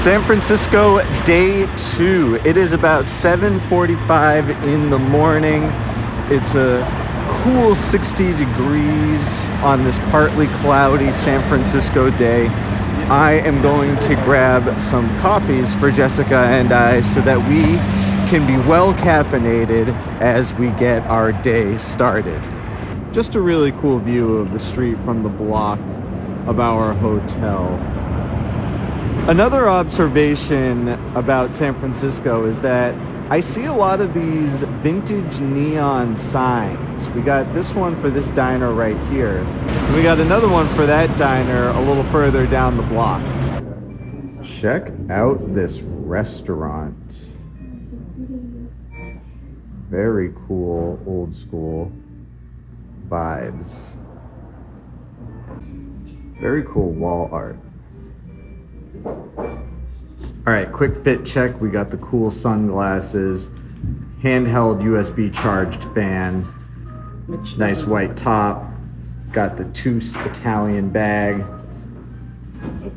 San Francisco, day 2. It is about 7:45 in the morning. It's a cool 60 degrees on this partly cloudy San Francisco day. I am going to grab some coffees for Jessica and I so that we can be well caffeinated as we get our day started. Just a really cool view of the street from the block of our hotel. Another observation about San Francisco is that I see a lot of these vintage neon signs. We got this one for this diner right here. And we got another one for that diner a little further down the block. Check out this restaurant. Very cool, old school vibes. Very cool wall art. All right, quick fit check. We got the cool sunglasses, handheld USB charged fan, nice white top, got the Toos Italian bag,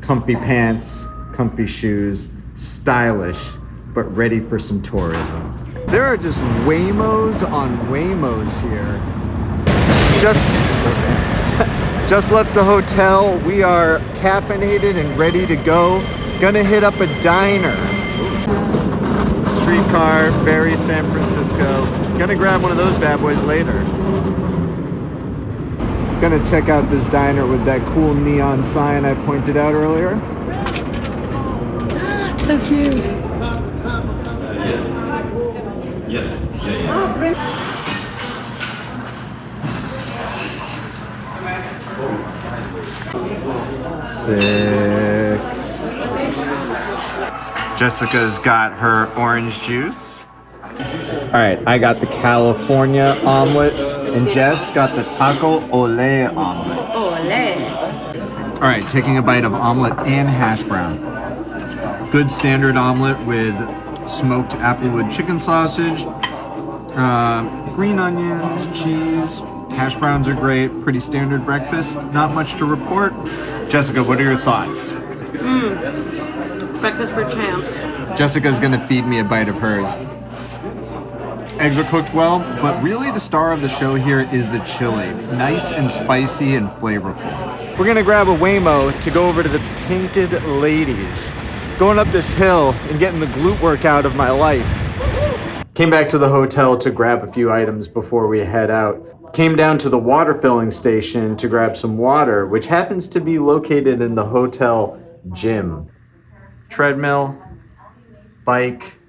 comfy pants, comfy shoes, stylish, but ready for some tourism. There are just Waymos on Waymos here. Just left the hotel. We are caffeinated and ready to go. Gonna hit up a diner. Streetcar, very San Francisco. Gonna grab one of those bad boys later. Gonna check out this diner with that cool neon sign I pointed out earlier. So cute. Sick. Jessica's got her orange juice. All right, I got the California omelet, and Jess got the taco ole omelet. Ole. All right, taking a bite of omelet and hash brown. Good standard omelet with smoked applewood chicken sausage, green onions, cheese. Hash browns are great, pretty standard breakfast, not much to report. Jessica, what are your thoughts? Breakfast for champs. Jessica's gonna feed me a bite of hers. Eggs are cooked well, but really the star of the show here is the chili. Nice and spicy and flavorful. We're gonna grab a Waymo to go over to the Painted Ladies. Going up this hill and getting the glute workout of my life. Came back to the hotel to grab a few items before we head out. Came down to the water filling station to grab some water, which happens to be located in the hotel gym. Treadmill, bike,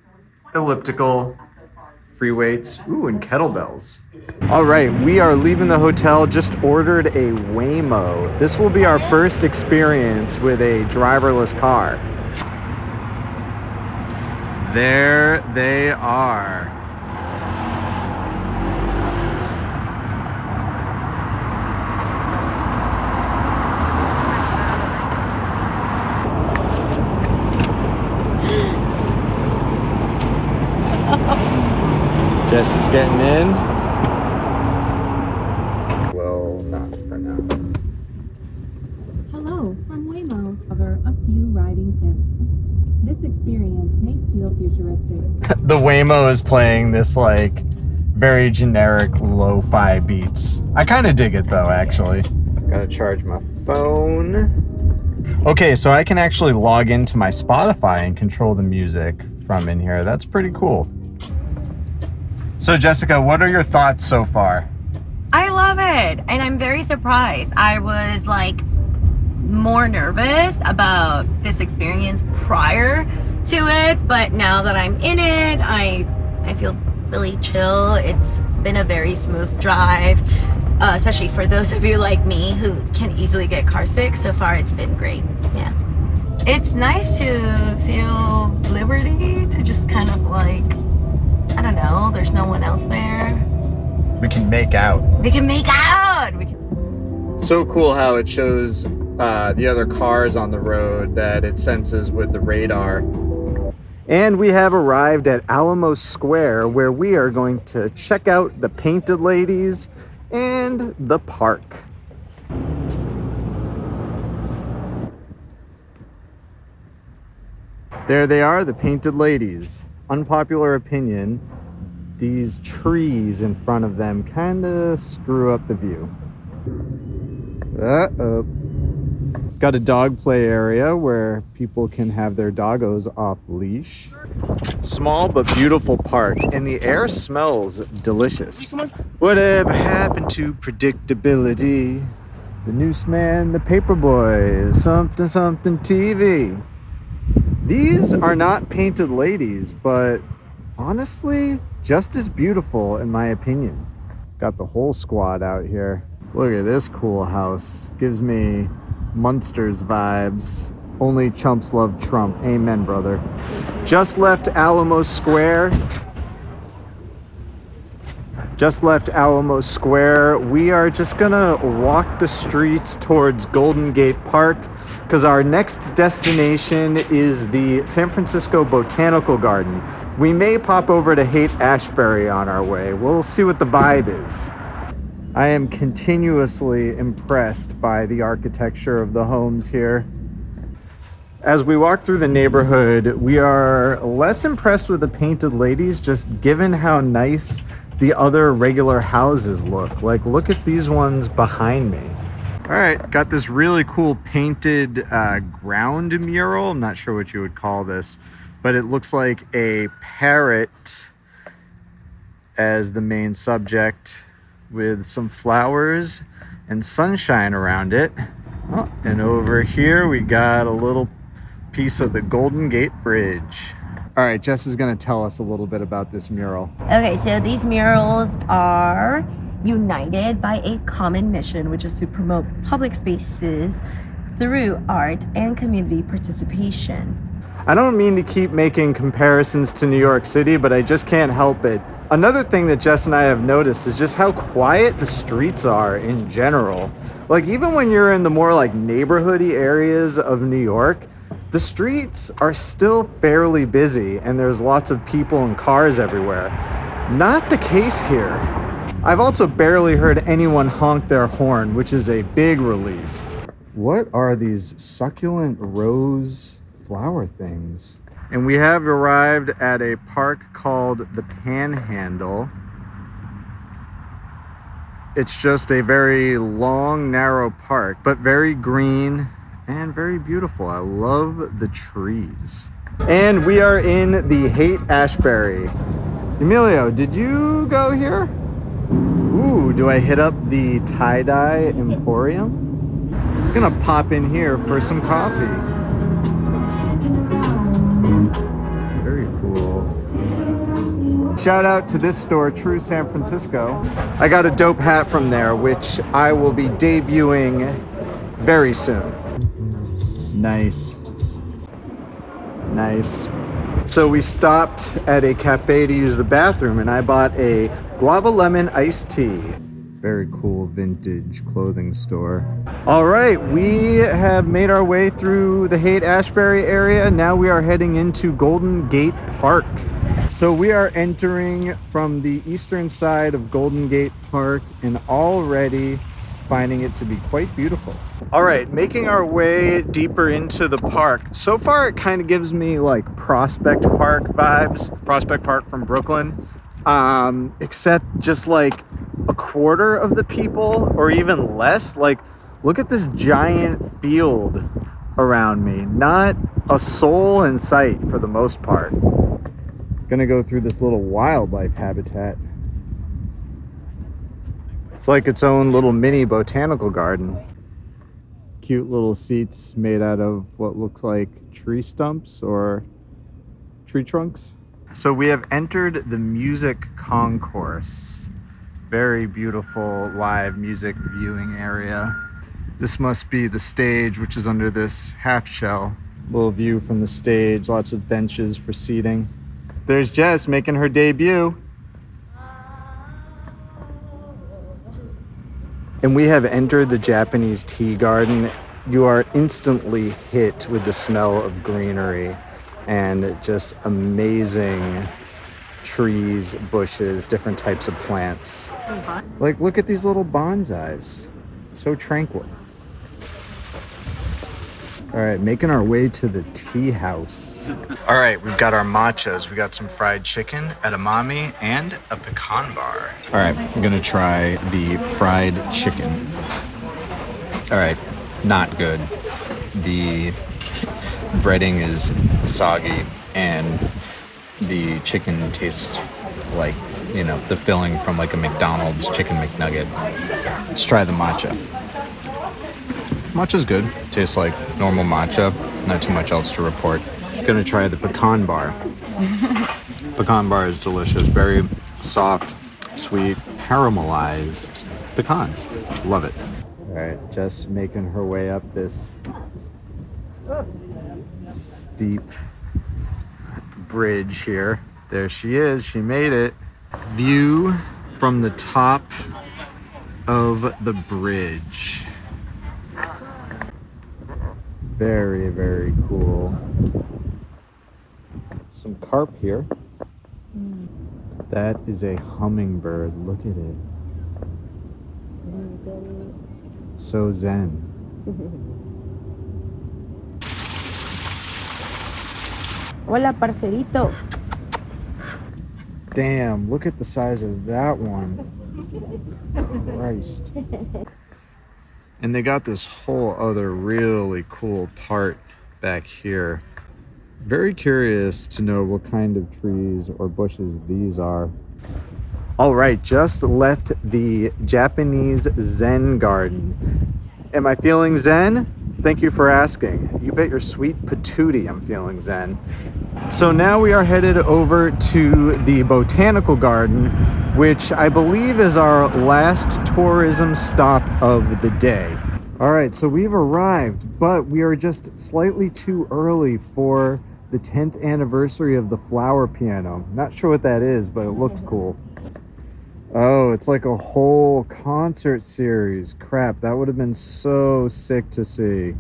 elliptical, free weights, ooh, and kettlebells. All right, we are leaving the hotel, just ordered a Waymo. This will be our first experience with a driverless car. There they are. Jess is getting in. Well, not for now. Hello, from Waymo. Cover a few riding tips. This experience may feel futuristic. The Waymo is playing this like very generic lo-fi beats. I kind of dig it though, actually. Gotta charge my phone. Okay, so I can actually log into my Spotify and control the music from in here. That's pretty cool. So Jessica, what are your thoughts so far? I love it, and I'm very surprised. I was like more nervous about this experience prior to it, but now that I'm in it, I feel really chill. It's been a very smooth drive, especially for those of you like me who can easily get car sick. So far, it's been great. Yeah, it's nice to feel liberty to just kind of like, I don't know, there's no one else there. We can make out. We can make out! So cool how it shows the other cars on the road that it senses with the radar. And we have arrived at Alamo Square, where we are going to check out the Painted Ladies and the park. There they are, the painted ladies. Unpopular opinion, these trees in front of them kind of screw up the view. Uh-oh. Got a dog play area where people can have their doggos off leash. Small but beautiful park, and the air smells delicious. Whatever happened to predictability? The Newsman, the Paperboy, something something TV. These are not painted ladies, but honestly, just as beautiful in my opinion. Got the whole squad out here. Look at this cool house. Gives me Munsters vibes. Only chumps love Trump. Amen, brother. Just left Alamo Square. We are just gonna walk the streets towards Golden Gate Park because our next destination is the San Francisco Botanical Garden. We may pop over to Haight-Ashbury on our way. We'll see what the vibe is. I am continuously impressed by the architecture of the homes here. As we walk through the neighborhood, we are less impressed with the painted ladies, just given how nice the other regular houses look. Like, look at these ones behind me. All right, got this really cool painted ground mural. I'm not sure what you would call this, but it looks like a parrot as the main subject with some flowers and sunshine around it. Oh, and over here we got a little piece of the Golden Gate Bridge. All right, Jess is gonna tell us a little bit about this mural. Okay, so these murals are united by a common mission, which is to promote public spaces through art and community participation. I don't mean to keep making comparisons to New York City, but I just can't help it. Another thing that Jess and I have noticed is just how quiet the streets are in general. Like, even when you're in the more like neighborhoody areas of New York, the streets are still fairly busy and there's lots of people and cars everywhere. Not the case here. I've also barely heard anyone honk their horn, which is a big relief. What are these succulent rose flower things? And we have arrived at a park called the Panhandle. It's just a very long, narrow park, but very green and very beautiful. I love the trees. And we are in the Haight-Ashbury. Emilio, did you go here? Ooh, do I hit up the tie-dye emporium? I'm gonna pop in here for some coffee. Very cool. Shout out to this store, True San Francisco. I got a dope hat from there, which I will be debuting very soon. Nice. Nice. So we stopped at a cafe to use the bathroom and I bought a guava lemon iced tea. Very cool vintage clothing store. All right, we have made our way through the Haight-Ashbury area. Now we are heading into Golden Gate Park. So we are entering from the eastern side of Golden Gate Park and already finding it to be quite beautiful. All right, making our way deeper into the park. So far, it kind of gives me like Prospect Park vibes. Prospect Park from Brooklyn. Except just like a quarter of the people or even less. Like, look at this giant field around me. Not a soul in sight for the most part. Gonna go through this little wildlife habitat. It's like its own little mini botanical garden. Cute little seats made out of what look like tree stumps or tree trunks. So we have entered the music concourse. Very beautiful live music viewing area. This must be the stage, which is under this half shell. Little view from the stage, lots of benches for seating. There's Jess making her debut. And we have entered the Japanese tea garden. You are instantly hit with the smell of greenery and just amazing trees, bushes, different types of plants. Like, look at these little bonsais. So tranquil. All right, making our way to the tea house. All right, we've got our matchas. We got some fried chicken, edamame, and a pecan bar. All right, I'm gonna try the fried chicken. All right, not good. The breading is soggy, and the chicken tastes like, you know, the filling from like a McDonald's chicken McNugget. Let's try the matcha. Matcha's good. Tastes like normal matcha. Not too much else to report. Gonna try the pecan bar. Pecan bar is delicious. Very soft, sweet, caramelized pecans. Love it. All right, just making her way up this steep bridge here. There she is. She made it. View from the top of the bridge. Very, very cool. Some carp here. That is a hummingbird. Look at it. So zen. Hola, parcerito. Damn, look at the size of that one. Christ. And they got this whole other really cool part back here. Very curious to know what kind of trees or bushes these are. All right, just left the Japanese Zen garden. Am I feeling zen? Thank you for asking. You bet your sweet patootie I'm feeling zen. So now we are headed over to the Botanical Garden, which I believe is our last tourism stop of the day. All right, so we've arrived, but we are just slightly too early for the 10th anniversary of the flower piano. Not sure what that is, but it looks cool. Oh, it's like a whole concert series. Crap, that would have been so sick to see.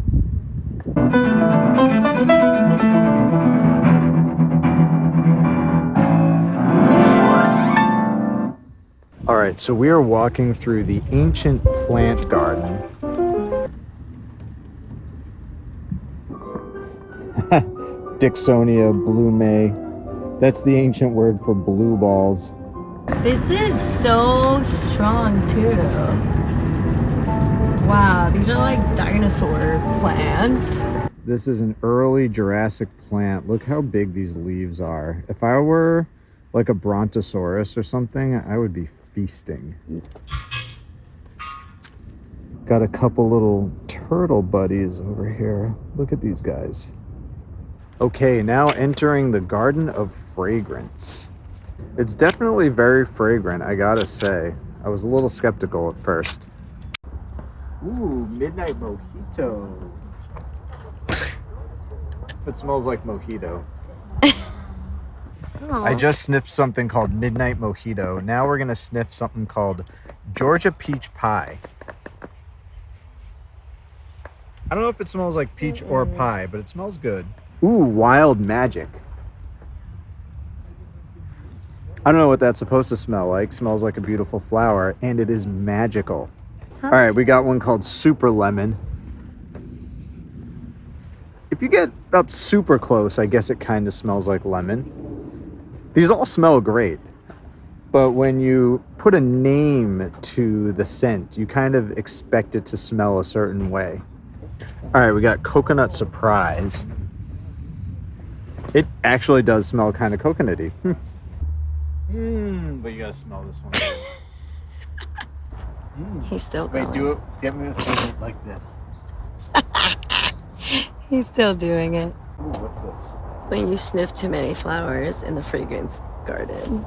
All right, so we are walking through the ancient plant garden. Dicksonia blume. That's the ancient word for blue balls. This is so strong too. Wow, these are like dinosaur plants. This is an early Jurassic plant. Look how big these leaves are. If I were like a brontosaurus or something, I would be feasting. Got a couple little turtle buddies over here. Look at these guys. Okay, now entering the Garden of Fragrance. It's definitely very fragrant, I gotta say. I was a little skeptical at first. Ooh, midnight mojito. It smells like mojito. I just sniffed something called midnight mojito. Now we're gonna sniff something called Georgia peach pie. I don't know if it smells like peach or pie, but it smells good. Ooh, wild magic. I don't know what that's supposed to smell like. Smells like a beautiful flower, and it is magical. All right, we got one called Super Lemon. If you get up super close, I guess it kind of smells like lemon. These all smell great, but when you put a name to the scent, you kind of expect it to smell a certain way. All right, we got Coconut Surprise. It actually does smell kind of coconutty. But you gotta smell this one. He's still going. Wait, do it. Get me a second like this. He's still doing it. Ooh, what's this? When you sniff too many flowers in the fragrance garden.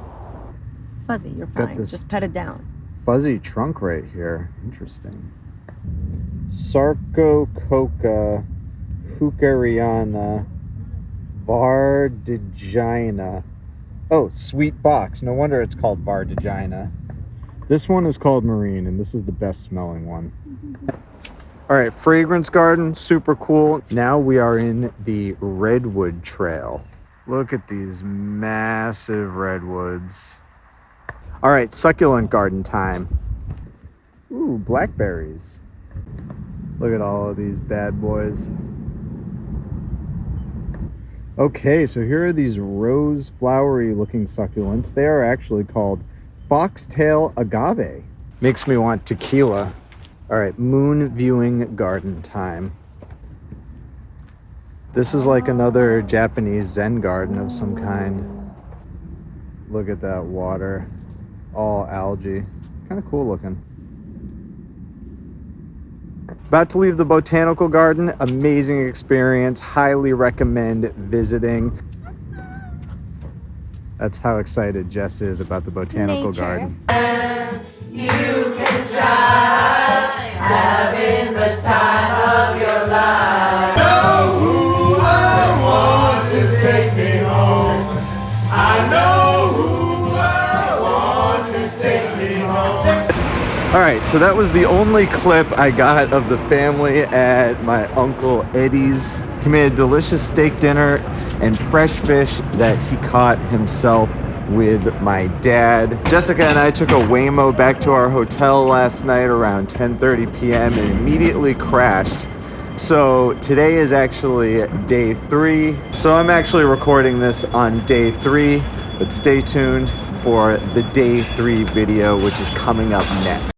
It's fuzzy, you're fine. Just pet it down. Fuzzy trunk right here. Interesting. Sarcococa hookeriana vardagina. Oh, sweet box. No wonder it's called vardagina. This one is called Marine, and this is the best smelling one. All right, fragrance garden, super cool. Now we are in the redwood trail. Look at these massive redwoods. All right, succulent garden time. Ooh, blackberries. Look at all of these bad boys. Okay, so here are these rose flowery looking succulents. They are actually called foxtail agave. Makes me want tequila. All right, moon viewing garden time. This is like another Japanese Zen garden of some kind. Look at that water, all algae. Kind of cool looking. About to leave the Botanical Garden. Amazing experience. Highly recommend visiting. That's how excited Jess is about the Botanical Nature. Garden. You can drive, having the time of your life. Know who I want to take me home. I know who I want to take me home. All right, so that was the only clip I got of the family at my Uncle Eddie's. He made a delicious steak dinner and fresh fish that he caught himself with my dad. Jessica and I took a Waymo back to our hotel last night around 10:30 p.m. and immediately crashed. So today is actually day 3. So I'm actually recording this on day 3, but stay tuned for the day 3 video, which is coming up next.